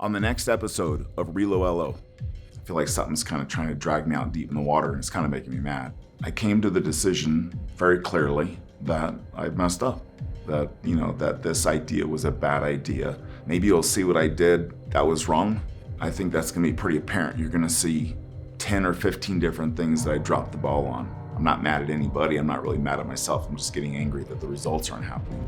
On the next episode of ReloLO, I feel like something's kind of trying to drag me out deep in the water, and it's kind of making me mad. I came to the decision very clearly that I messed up, that this idea was a bad idea. Maybe you'll see what I did that was wrong. I think that's gonna be pretty apparent. You're gonna see 10 or 15 different things that I dropped the ball on. I'm not mad at anybody. I'm not really mad at myself. I'm just getting angry that the results aren't happening.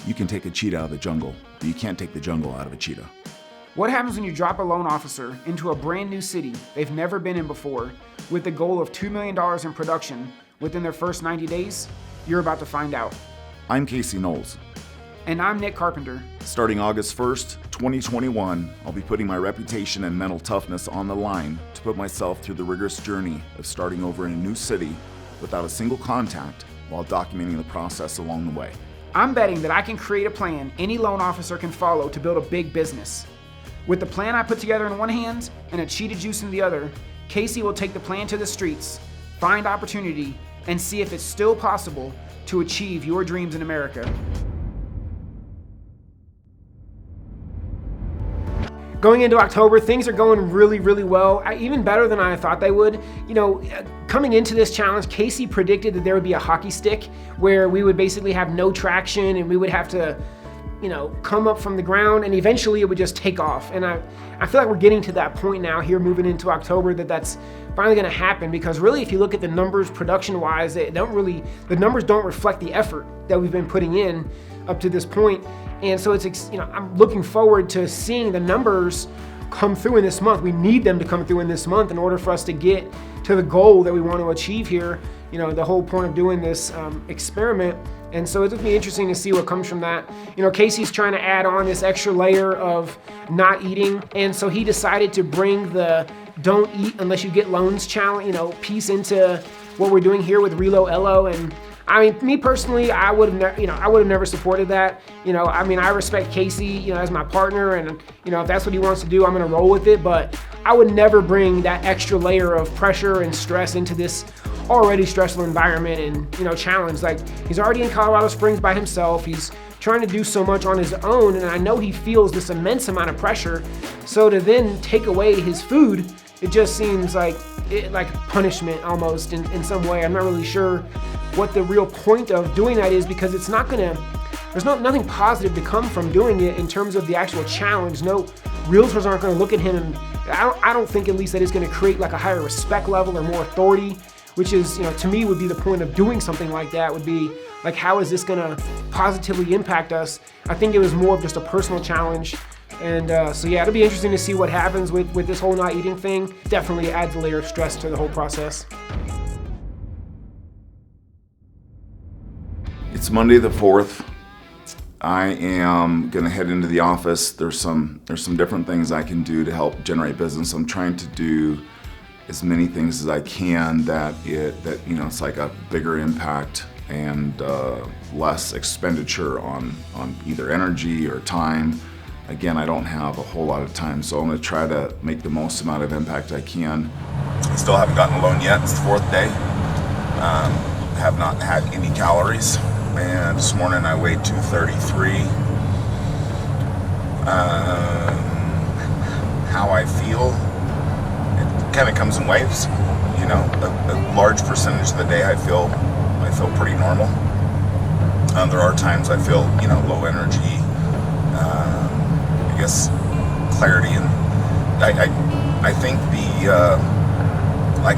You can take a cheetah out of the jungle, but you can't take the jungle out of a cheetah. What happens when you drop a loan officer into a brand new city they've never been in before with the goal of $2 million in production within their first 90 days? You're about to find out. I'm Casey Knowles. And I'm Nick Carpenter. Starting August 1st, 2021, I'll be putting my reputation and mental toughness on the line to put myself through the rigorous journey of starting over in a new city without a single contact while documenting the process along the way. I'm betting that I can create a plan any loan officer can follow to build a big business. With the plan I put together in one hand and a cheetah juice in the other, Casey will take the plan to the streets, find opportunity, and see if it's still possible to achieve your dreams in America. Going into October, things are going really, really well, even better than I thought they would. Coming into this challenge, Casey predicted that there would be a hockey stick where we would basically have no traction and we would have to, come up from the ground and eventually it would just take off. And I feel like we're getting to that point now here moving into October that's finally gonna happen, because really if you look at the numbers production-wise, the numbers don't reflect the effort that we've been putting in up to this point. And so I'm looking forward to seeing the numbers come through in this month. We need them to come through in this month in order for us to get to the goal that we want to achieve here. The whole point of doing this experiment. And so it'll be interesting to see what comes from that. Casey's trying to add on this extra layer of not eating. And so he decided to bring the don't eat unless you get loans challenge, piece into what we're doing here with ReloLO. And me personally, I would have never supported that. I respect Casey, as my partner, and if that's what he wants to do, I'm gonna roll with it. But I would never bring that extra layer of pressure and stress into this already stressful environment and challenge. Like, he's already in Colorado Springs by himself. He's trying to do so much on his own, and I know he feels this immense amount of pressure. So to then take away his food, it just seems like punishment almost in some way. I'm not really sure what the real point of doing that is, because there's nothing positive to come from doing it in terms of the actual challenge. No, realtors aren't going to look at him, and I don't think at least that it's going to create like a higher respect level or more authority, which is, to me, would be the point of doing something like that. Would be like, how is this going to positively impact us? I think it was more of just a personal challenge. And it'll be interesting to see what happens with this whole not eating thing. Definitely adds a layer of stress to the whole process. It's Monday the 4th. I am gonna head into the office. There's some different things I can do to help generate business. I'm trying to do as many things as I can that it's like a bigger impact and less expenditure on either energy or time. Again, I don't have a whole lot of time, so I'm gonna try to make the most amount of impact I can. I still haven't gotten a loan yet. It's the 4th day. Have not had any calories. And this morning I weighed 233. How I feel, it kind of comes in waves. A large percentage of the day I feel pretty normal. There are times I feel, low energy. I guess clarity, and I think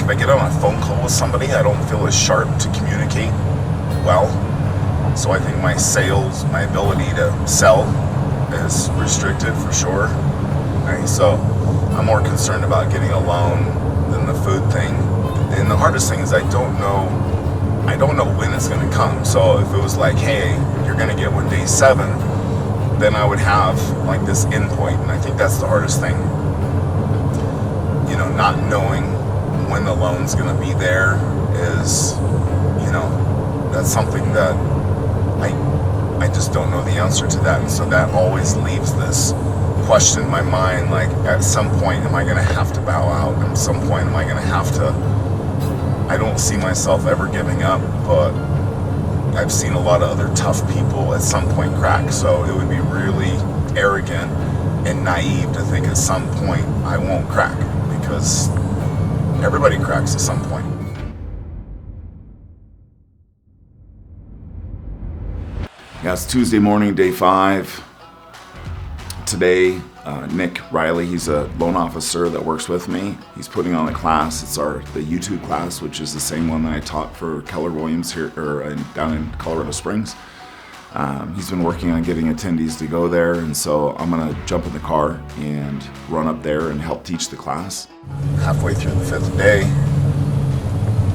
if I get on a phone call with somebody, I don't feel as sharp to communicate well. So I think my ability to sell is restricted for sure. Right? So I'm more concerned about getting a loan than the food thing. And the hardest thing is I don't know when it's gonna come. So if it was like, hey, you're gonna get one day 7, then I would have like this endpoint. And I think that's the hardest thing. Not knowing when the loan's gonna be there is, that's something that I just don't know the answer to that. And so that always leaves this question in my mind, like, at some point am I gonna have to bow out? At some point am I gonna have to, I don't see myself ever giving up, but I've seen a lot of other tough people at some point crack, so it would be really arrogant and naive to think at some point I won't crack, because everybody cracks at some point. Yeah, it's Tuesday morning, day 5. Today, Nick Riley, he's a loan officer that works with me. He's putting on a class. It's the YouTube class, which is the same one that I taught for Keller Williams here down in Colorado Springs. He's been working on getting attendees to go there, and so I'm gonna jump in the car and run up there and help teach the class. Halfway through the 5th day,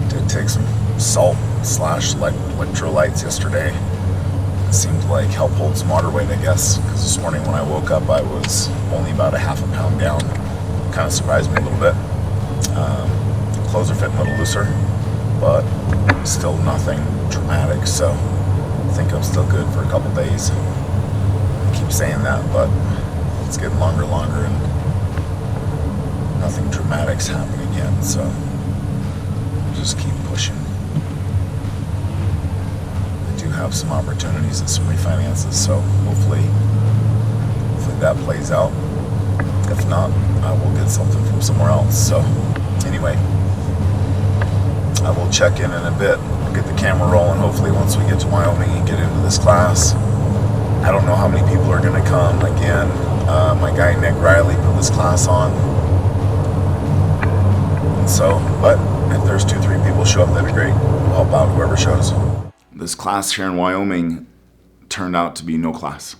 did take some salt / electrolytes yesterday. It seemed like help hold some water weight, I guess, because this morning when I woke up I was only about a half a pound down. Kind of surprised me a little bit. Clothes are fitting a little looser, but still nothing dramatic, so I think I'm still good for a couple days. I keep saying that, but it's getting longer and longer, and nothing dramatic's happening yet, so just keep pushing. Have some opportunities and some refinances, so hopefully that plays out. If not, I will get something from somewhere else. So anyway, I will check in a bit. We'll get the camera rolling hopefully once we get to Wyoming and get into this class. I don't know how many people are going to come. Again, my guy Nick Riley put this class on, and so, but if there's 2-3 people show up, that'd be great. We'll help out whoever shows. This class here in Wyoming turned out to be no class.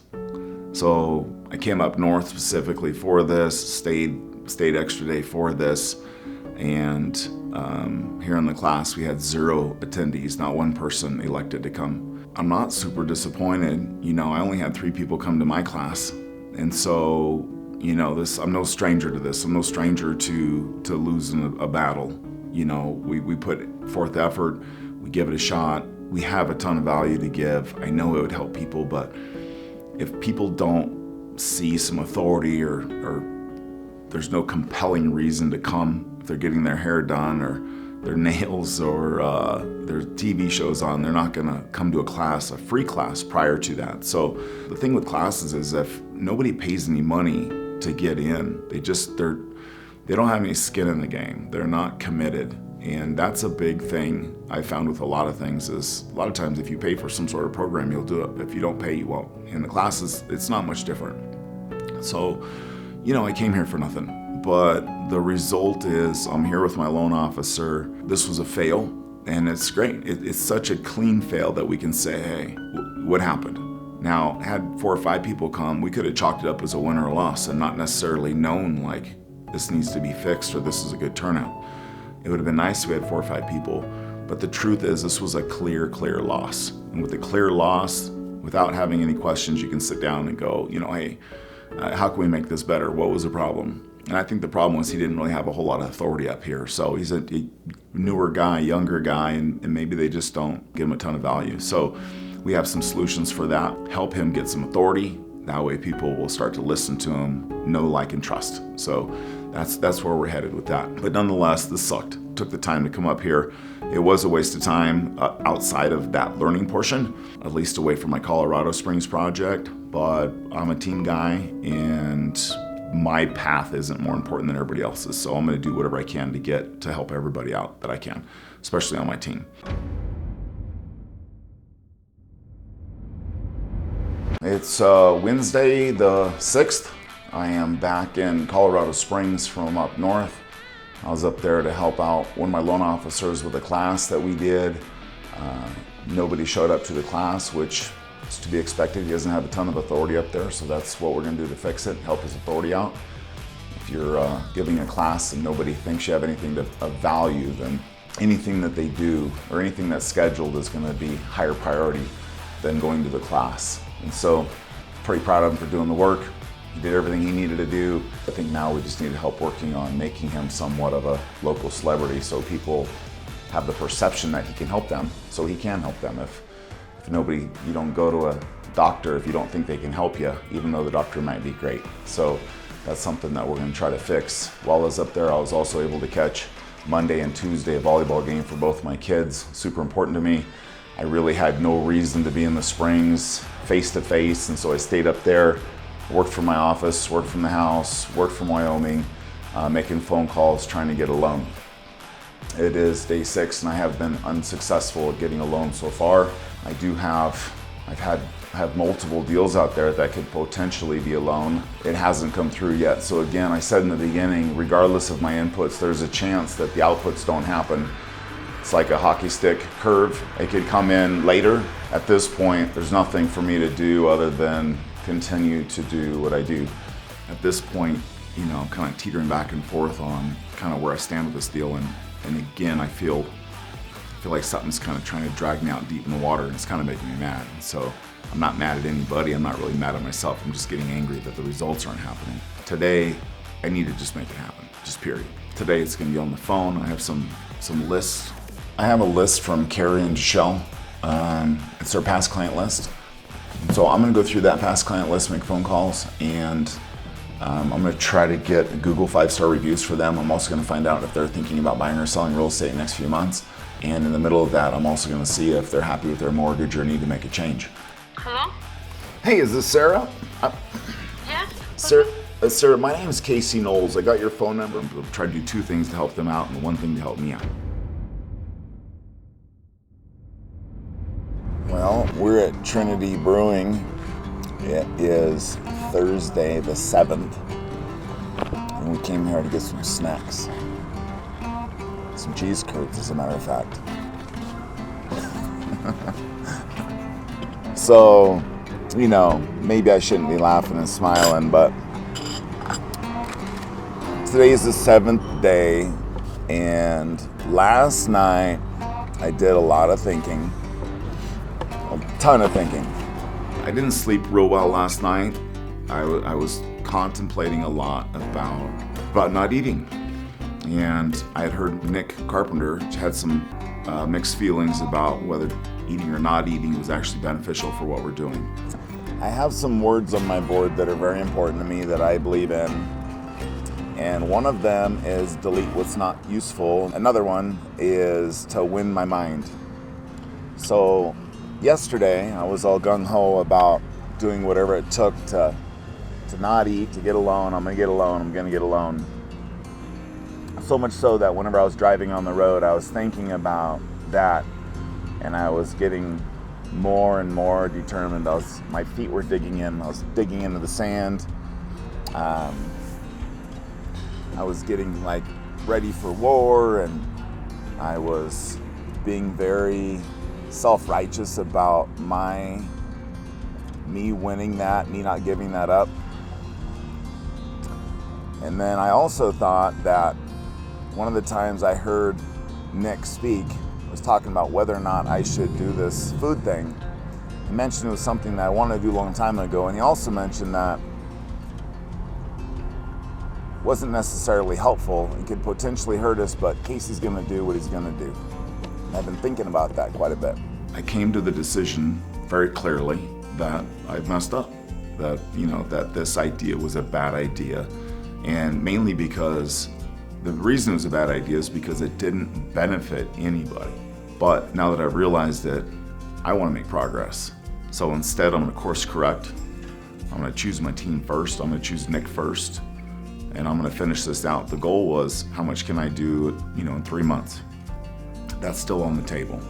So I came up north specifically for this, stayed extra day for this, and here in the class we had 0 attendees, not one person elected to come. I'm not super disappointed. I only had 3 people come to my class, and so I'm no stranger to this. I'm no stranger to losing a battle. We put forth effort, we give it a shot. We have a ton of value to give. I know it would help people, but if people don't see some authority or there's no compelling reason to come, if they're getting their hair done or their nails or their TV shows on, they're not gonna come to a free class prior to that. So the thing with classes is if nobody pays any money to get in, they don't have any skin in the game. They're not committed. And that's a big thing I found with a lot of things is a lot of times if you pay for some sort of program, you'll do it. If you don't pay, you won't. In the classes, it's not much different. So, I came here for nothing. But the result is I'm here with my loan officer. This was a fail, and it's great. It's such a clean fail that we can say, hey, what happened? Now, had 4 or 5 people come, we could have chalked it up as a win or a loss and not necessarily known like this needs to be fixed or this is a good turnout. It would have been nice if we had 4 or 5 people, but the truth is this was a clear loss. And with a clear loss, without having any questions, you can sit down and go, hey, how can we make this better? What was the problem? And I think the problem was he didn't really have a whole lot of authority up here. So he's a newer guy, younger guy, and maybe they just don't give him a ton of value. So we have some solutions for that. Help him get some authority. That way people will start to listen to him, know, like, and trust. So that's where we're headed with that. But nonetheless, this sucked. Took the time to come up here. It was a waste of time outside of that learning portion, at least away from my Colorado Springs project. But I'm a team guy, and my path isn't more important than everybody else's. So I'm going to do whatever I can to help everybody out that I can, especially on my team. It's Wednesday the 6th. I am back in Colorado Springs from up north. I was up there to help out one of my loan officers with a class that we did. Nobody showed up to the class, which is to be expected. He doesn't have a ton of authority up there, so that's what we're going to do to fix it, help his authority out. If you're giving a class and nobody thinks you have anything of value, then anything that they do or anything that's scheduled is going to be higher priority than going to the class. And so, pretty proud of him for doing the work. He did everything he needed to do. I think now we just need help working on making him somewhat of a local celebrity so people have the perception that he can help them, so he can help them. If you don't go to a doctor if you don't think they can help you, even though the doctor might be great. So that's something that we're going to try to fix. While I was up there, I was also able to catch Monday and Tuesday a volleyball game for both my kids. Super important to me. I really had no reason to be in the Springs face to face, and so I stayed up there, worked from my office, worked from the house, worked from Wyoming, making phone calls, trying to get a loan. It is day 6 and I have been unsuccessful at getting a loan so far. I've had multiple deals out there that could potentially be a loan. It hasn't come through yet. So again, I said in the beginning, regardless of my inputs, there's a chance that the outputs don't happen. It's like a hockey stick curve. It could come in later. At this point, there's nothing for me to do other than continue to do what I do. At this point, I'm kind of teetering back and forth on kind of where I stand with this deal. And again, I feel like something's kind of trying to drag me out deep in the water, and it's kind of making me mad. And so I'm not mad at anybody. I'm not really mad at myself. I'm just getting angry that the results aren't happening. Today, I need to just make it happen, just period. Today, it's going to be on the phone. I have some lists. I have a list from Carrie and Michelle. It's their past client list. So I'm going to go through that past client list, make phone calls, and I'm going to try to get Google 5-star reviews for them. I'm also going to find out if they're thinking about buying or selling real estate in the next few months. And in the middle of that, I'm also going to see if they're happy with their mortgage or need to make a change. Hello? Hey, is this Sarah? Yeah? Sarah, my name is Casey Knowles. I got your phone number. I'm trying to do 2 things to help them out and 1 thing to help me out. Well, we're at Trinity Brewing. It is Thursday the 7th, and we came here to get some snacks. Some cheese curds, as a matter of fact. So, maybe I shouldn't be laughing and smiling, but today is the 7th day, and last night I did a lot of thinking, a ton of thinking. I didn't sleep real well last night. I was contemplating a lot about not eating. And I had heard Nick Carpenter had some mixed feelings about whether eating or not eating was actually beneficial for what we're doing. I have some words on my board that are very important to me that I believe in. And one of them is delete what's not useful. Another one is to win my mind. So yesterday, I was all gung-ho about doing whatever it took to not eat, to get a loan. I'm going to get a loan. So much so that whenever I was driving on the road, I was thinking about that, and I was getting more and more determined. My feet were digging in. I was digging into the sand. I was getting ready for war, and I was being very self-righteous about me winning that, me not giving that up. And then I also thought that one of the times I heard Nick speak was talking about whether or not I should do this food thing. He mentioned it was something that I wanted to do a long time ago, and he also mentioned that it wasn't necessarily helpful. It could potentially hurt us, but Casey's going to do what he's going to do. And I've been thinking about that quite a bit. I came to the decision very clearly that I've messed up, that that this idea was a bad idea, and mainly because the reason it was a bad idea is because it didn't benefit anybody. But now that I've realized it, I want to make progress. So instead, I'm going to course correct. I'm going to choose my team first. I'm going to choose Nick first, and I'm going to finish this out. The goal was, how much can I do, in 3 months? That's still on the table.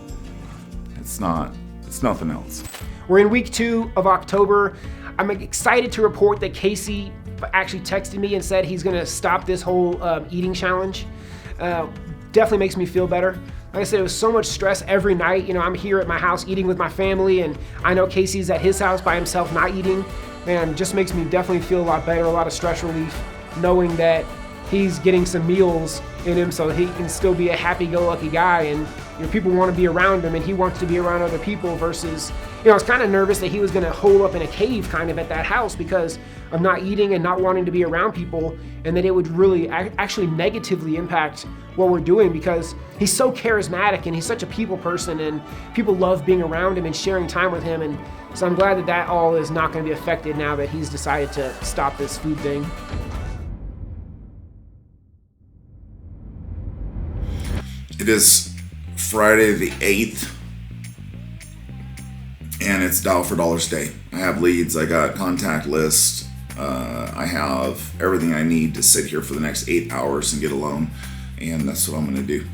It's nothing else. We're in week 2 of October. I'm excited to report that Casey actually texted me and said he's going to stop this whole eating challenge. Definitely makes me feel better. Like I said, it was so much stress every night. I'm here at my house eating with my family, and I know Casey's at his house by himself not eating. Man, it just makes me definitely feel a lot better, a lot of stress relief, knowing that he's getting some meals in him so he can still be a happy-go-lucky guy, and people want to be around him, and he wants to be around other people versus, I was kind of nervous that he was going to hole up in a cave kind of at that house because of not eating and not wanting to be around people, and that it would really actually negatively impact what we're doing because he's so charismatic and he's such a people person, and people love being around him and sharing time with him. And so I'm glad that all is not going to be affected now that he's decided to stop this food thing. It is Friday the 8th, and it's dollar for dollar stay. I have leads, I got contact lists, I have everything I need to sit here for the next 8 hours and get a loan, and that's what I'm gonna do.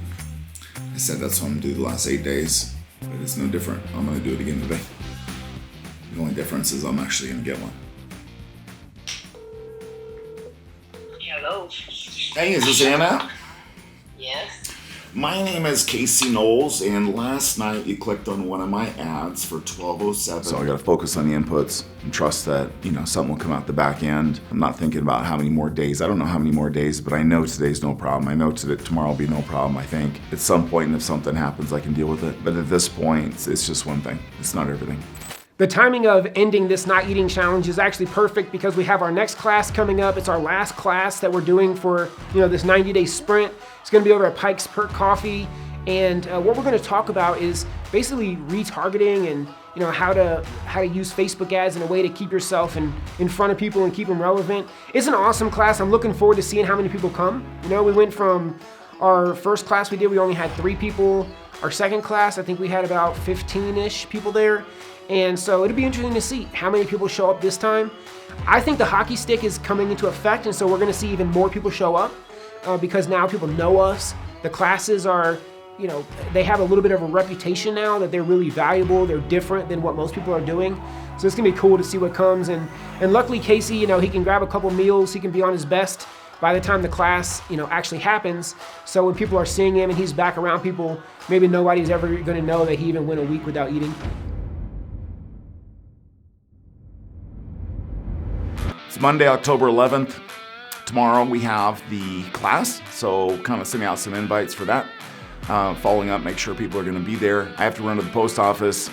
I said that's what I'm gonna do the last 8 days, but it's no different. I'm gonna do it again today. The only difference is I'm actually gonna get one. Hello. Hey, is this Anna? Yes. My name is Casey Knowles, and last night you clicked on one of my ads for $12.07. So I gotta focus on the inputs and trust that, something will come out the back end. I'm not thinking about how many more days. I don't know how many more days, but I know today's no problem. I know tomorrow will be no problem, I think. At some point, if something happens, I can deal with it. But at this point, it's just one thing. It's not everything. The timing of ending this not eating challenge is actually perfect because we have our next class coming up. It's our last class that we're doing for this 90-day sprint. It's going to be over at Pike's Perk Coffee, and what we're going to talk about is basically retargeting and how to use Facebook ads in a way to keep yourself in front of people and keep them relevant. It's an awesome class. I'm looking forward to seeing how many people come. We went from our first class we only had 3 people. Our second class, I think we had about 15-ish people there. And so it'll be interesting to see how many people show up this time. I think the hockey stick is coming into effect, and so we're gonna see even more people show up because now people know us. The classes are, they have a little bit of a reputation now that they're really valuable, they're different than what most people are doing. So it's gonna be cool to see what comes. And luckily Casey, he can grab a couple meals, he can be on his best by the time the class, actually happens. So when people are seeing him and he's back around people, maybe nobody's ever gonna know that he even went a week without eating. It's Monday, October 11th. Tomorrow we have the class, so kind of sending out some invites for that. Following up, make sure people are going to be there. I have to run to the post office.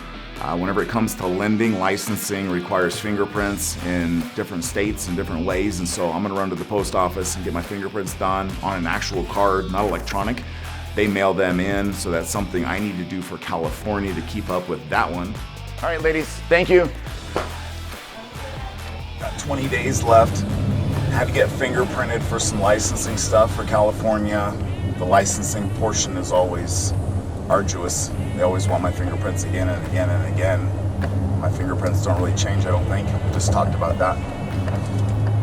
Whenever it comes to lending, licensing requires fingerprints in different states and different ways, and so I'm going to run to the post office and get my fingerprints done on an actual card, not electronic. They mail them in, so that's something I need to do for California to keep up with that one. All right, ladies, thank you. Got 20 days left. Had to get fingerprinted for some licensing stuff for California. The licensing portion is always arduous. They always want my fingerprints again and again and again. My fingerprints don't really change, I don't think. We just talked about that.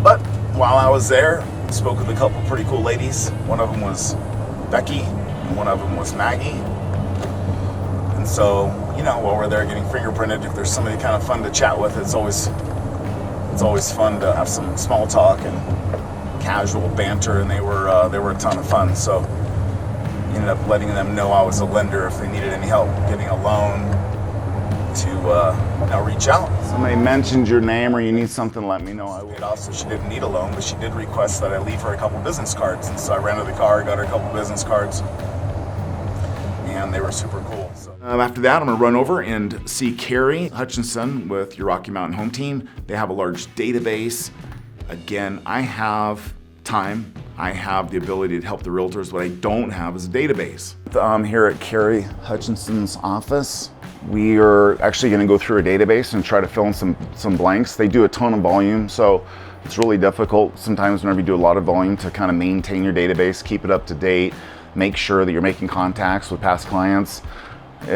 But while I was there, I spoke with a couple pretty cool ladies. One of them was Becky, and one of them was Maggie. And so, while we're there getting fingerprinted, if there's somebody kind of fun to chat with, it's always fun to have some small talk and casual banter, and they were a ton of fun. So ended up letting them know I was a lender if they needed any help getting a loan to reach out. Somebody mentioned your name or you need something, let me know. I paid off, so she didn't need a loan, but she did request that I leave her a couple business cards, and so I rented the car, got her a couple business cards, and they were super cool. So. After that, I'm gonna run over and see Carrie Hutchinson with your Rocky Mountain Home Team. They have a large database. Again, I have time. I have the ability to help the realtors. What I don't have is a database. I'm here at Carrie Hutchinson's office. We are actually gonna go through a database and try to fill in some blanks. They do a ton of volume, so it's really difficult sometimes whenever you do a lot of volume to kind of maintain your database, keep it up to date, make sure that you're making contacts with past clients.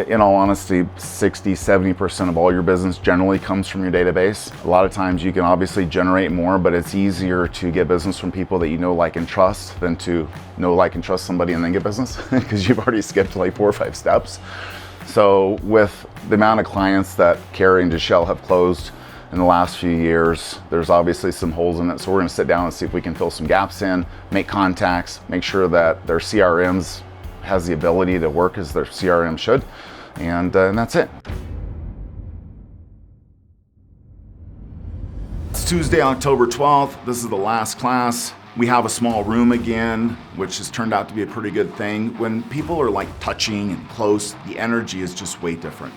In all honesty, 60-70% of all your business generally comes from your database. A lot of times you can obviously generate more, but it's easier to get business from people that you know, like, and trust than to know, like, and trust somebody and then get business because you've already skipped like 4 or 5 steps. So with the amount of clients that Carrie and Deshelle have closed in the last few years, there's obviously some holes in it. So we're gonna sit down and see if we can fill some gaps in, make contacts, make sure that their CRMs has the ability to work as their CRM should, and that's it. It's Tuesday, October 12th. This is the last class. We have a small room again, which has turned out to be a pretty good thing. When people are like touching and close, the energy is just way different.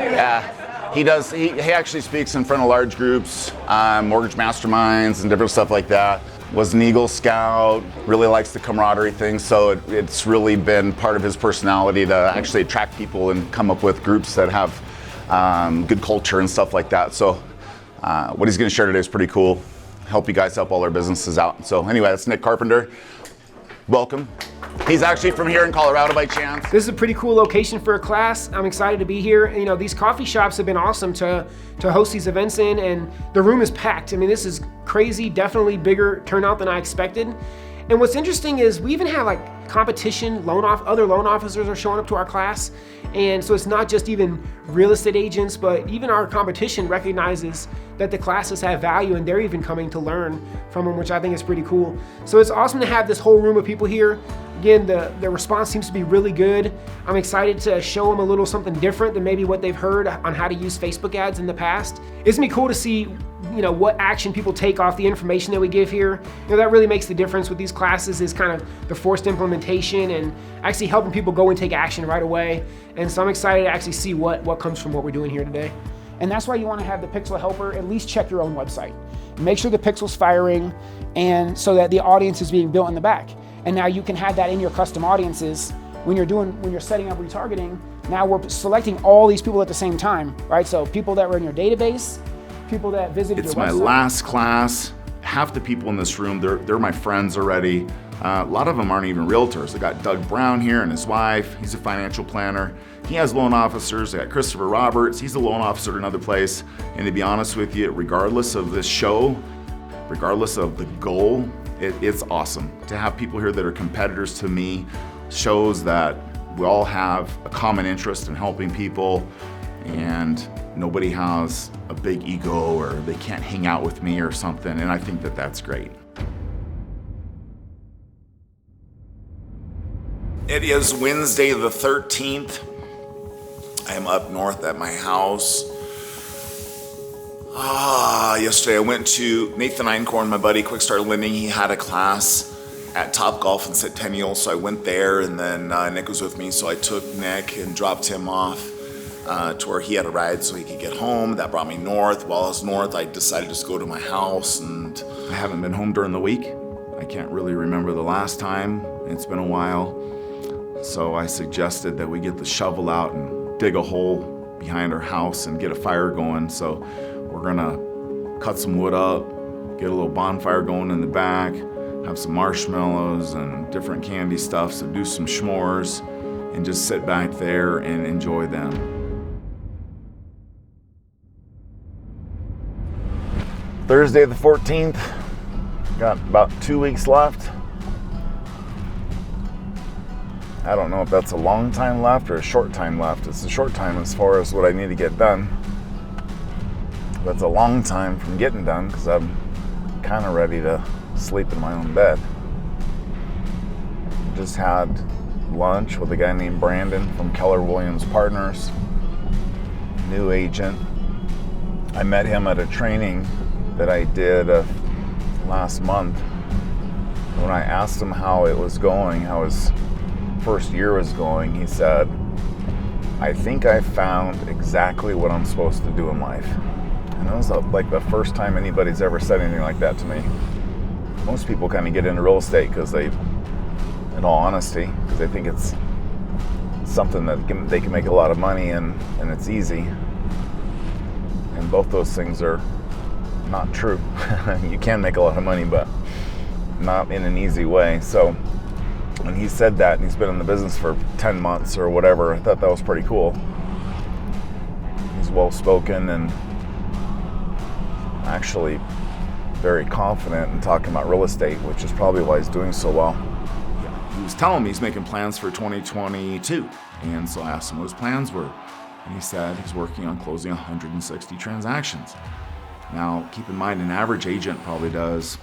Yeah, he does. He actually speaks in front of large groups, mortgage masterminds and different stuff like that. Was an Eagle Scout, really likes the camaraderie thing, so it's really been part of his personality to actually attract people and come up with groups that have good culture and stuff like that. So what he's gonna share today is pretty cool. Help you guys help all our businesses out. So anyway, that's Nick Carpenter. welcome. He's actually from here in Colorado by chance. This is a pretty cool location for a class. I'm excited to be here. You know, these coffee shops have been awesome to host these events in, and the room is packed. I mean, this is crazy, definitely bigger turnout than I expected. And what's interesting is we even have like competition, other loan officers are showing up to our class. And so it's not just even real estate agents, but even our competition recognizes that the classes have value and they're even coming to learn from them, which I think is pretty cool. So it's awesome to have this whole room of people here. Again, the response seems to be really good. I'm excited to show them a little something different than maybe what they've heard on how to use Facebook ads in the past. It's gonna be cool to see, you know, what action people take off the information that we give here. You know, that really makes the difference with these classes, is kind of the forced implementation and actually helping people go and take action right away. And so I'm excited to actually see what comes from what we're doing here today. And that's why you want to have the Pixel helper at least check your own website. Make sure the Pixel's firing, and so that the audience is being built in the back. And now you can have that in your custom audiences when you're setting up retargeting. Now we're selecting all these people at the same time, right? So people that were in your database, people that visited your website. It's my last class. Half the people in this room, they're my friends already. A lot of them aren't even realtors. I got Doug Brown here and his wife. He's a financial planner. He has loan officers. I got Christopher Roberts. He's a loan officer at another place. And to be honest with you, regardless of this show, regardless of the goal, it's awesome to have people here that are competitors to me. Shows that we all have a common interest in helping people, and nobody has a big ego or they can't hang out with me or something. And I think that that's great. It is Wednesday the 13th. I am up north at my house. Yesterday I went to Nathan Einkorn, my buddy, Quick Start Lending. He had a class at Top Golf in Centennial, so I went there, and then Nick was with me, so I took Nick and dropped him off to where he had a ride so he could get home. That brought me north. While I was north, I decided to just go to my house, and I haven't been home during the week. I can't really remember the last time. It's been a while. So I suggested that we get the shovel out and dig a hole behind our house and get a fire going. So we're gonna cut some wood up, get a little bonfire going in the back, have some marshmallows and different candy stuff, so do some s'mores and just sit back there and enjoy them. Thursday the 14th, got about 2 weeks left. I don't know if that's a long time left or a short time left. It's a short time as far as what I need to get done. That's a long time from getting done because I'm kind of ready to sleep in my own bed. Just had lunch with a guy named Brandon from Keller Williams Partners, new agent. I met him at a training that I did last month. When I asked him how it was going, how his first year was going, he said, "I think I found exactly what I'm supposed to do in life." And that was like the first time anybody's ever said anything like that to me. Most people kind of get into real estate because they, in all honesty, because they think it's something that they can make a lot of money and it's easy. And both those things are not true. You can make a lot of money, but not in an easy way. So when he said that, and he's been in the business for 10 months or whatever, I thought that was pretty cool. He's well-spoken and actually very confident in talking about real estate, which is probably why he's doing so well. He was telling me he's making plans for 2022, and so I asked him what his plans were, and he said he's working on closing 160 transactions. Now, keep in mind, an average agent probably does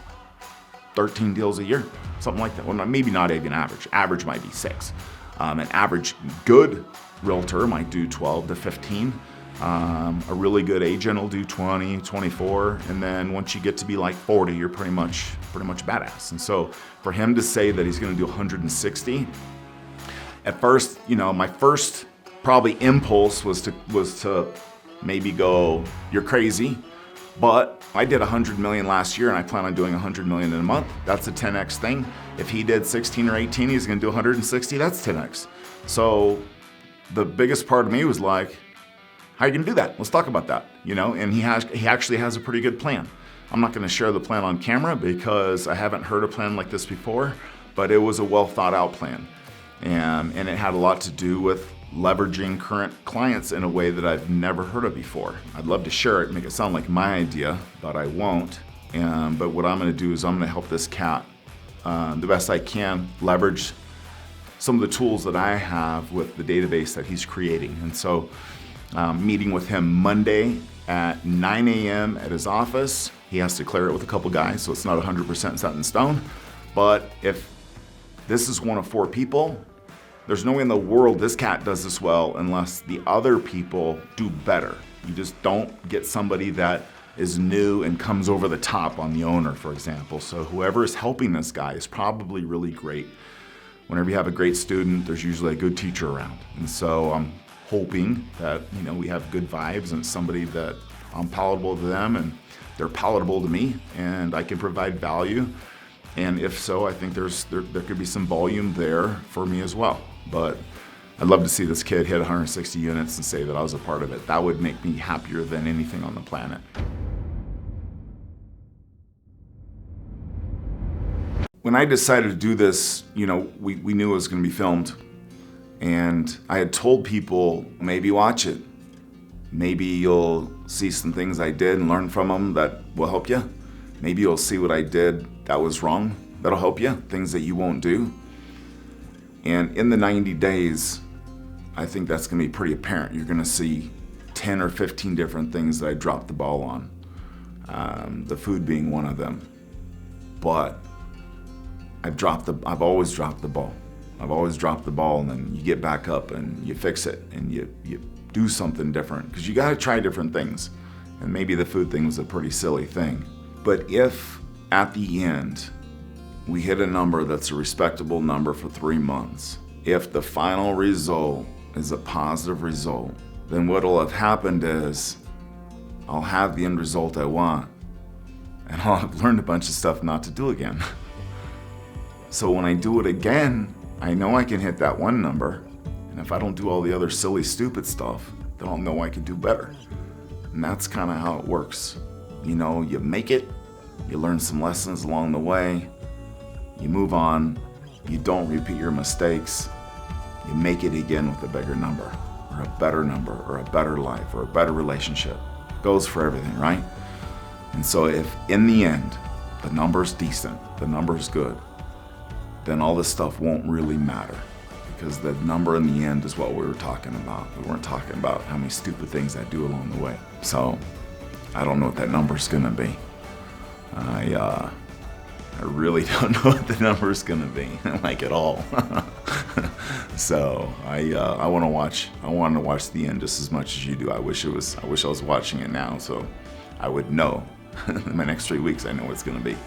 13 deals a year, something like that. Well, maybe not even average. Average might be 6. An average good realtor might do 12 to 15. A really good agent will do 20, 24, and then once you get to be like 40, you're pretty much badass. And so for him to say that he's going to do 160, at first, my first probably impulse was to maybe go, "You're crazy," but I did 100 million last year, and I plan on doing 100 million in a month. That's a 10x thing. If he did 16 or 18, he's going to do 160. That's 10x. So the biggest part of me was like, how are you going to do that? Let's talk about that, And he actually has a pretty good plan. I'm not going to share the plan on camera because I haven't heard a plan like this before, but it was a well thought out plan. And it had a lot to do with leveraging current clients in a way that I've never heard of before. I'd love to share it, make it sound like my idea, but I won't. But what I'm gonna do is I'm gonna help this cat the best I can, leverage some of the tools that I have with the database that he's creating. And so meeting with him Monday at 9 a.m. at his office. He has to clear it with a couple guys, so it's not 100% set in stone. But if this is one of 4 people, there's no way in the world this cat does this well unless the other people do better. You just don't get somebody that is new and comes over the top on the owner, for example. So whoever is helping this guy is probably really great. Whenever you have a great student, there's usually a good teacher around. And so I'm hoping that we have good vibes and somebody that I'm palatable to them and they're palatable to me and I can provide value. And if so, I think there could be some volume there for me as well. But I'd love to see this kid hit 160 units and say that I was a part of it. That would make me happier than anything on the planet. When I decided to do this, we knew it was going to be filmed. And I had told people, maybe watch it. Maybe you'll see some things I did and learn from them that will help you. Maybe you'll see what I did that was wrong. That'll help you, things that you won't do. And in the 90 days, I think that's gonna be pretty apparent. You're gonna see 10 or 15 different things that I dropped the ball on. The food being one of them. But I've always dropped the ball. I've always dropped the ball, and then you get back up and you fix it and you do something different, because you gotta try different things. And maybe the food thing was a pretty silly thing. But if at the end, we hit a number that's a respectable number for 3 months, if the final result is a positive result, then what'll have happened is I'll have the end result I want, and I'll have learned a bunch of stuff not to do again. So when I do it again, I know I can hit that one number, and if I don't do all the other silly, stupid stuff, then I'll know I can do better. And that's kind of how it works. You make it, you learn some lessons along the way, you move on, you don't repeat your mistakes, you make it again with a bigger number, or a better number, or a better life, or a better relationship. It goes for everything, right? And so if in the end, the number's decent, the number's good, then all this stuff won't really matter, because the number in the end is what we were talking about. We weren't talking about how many stupid things I do along the way. So I don't know what that number's gonna be. I really don't know what the number's gonna be, like at all. So I want to watch the end just as much as you do. I wish I was watching it now, so I would know. In my next 3 weeks, I know what it's gonna be.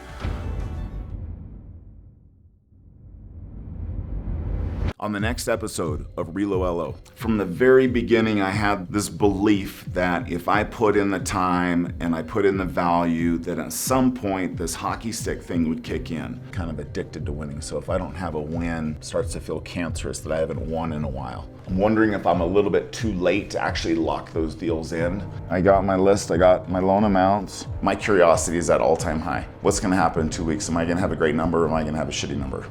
On the next episode of ReloLO, from the very beginning, I had this belief that if I put in the time and I put in the value, that at some point this hockey stick thing would kick in. Kind of addicted to winning, so if I don't have a win, it starts to feel cancerous that I haven't won in a while. I'm wondering if I'm a little bit too late to actually lock those deals in. I got my list, I got my loan amounts. My curiosity is at all-time high. What's gonna happen in 2 weeks? Am I gonna have a great number, or am I gonna have a shitty number?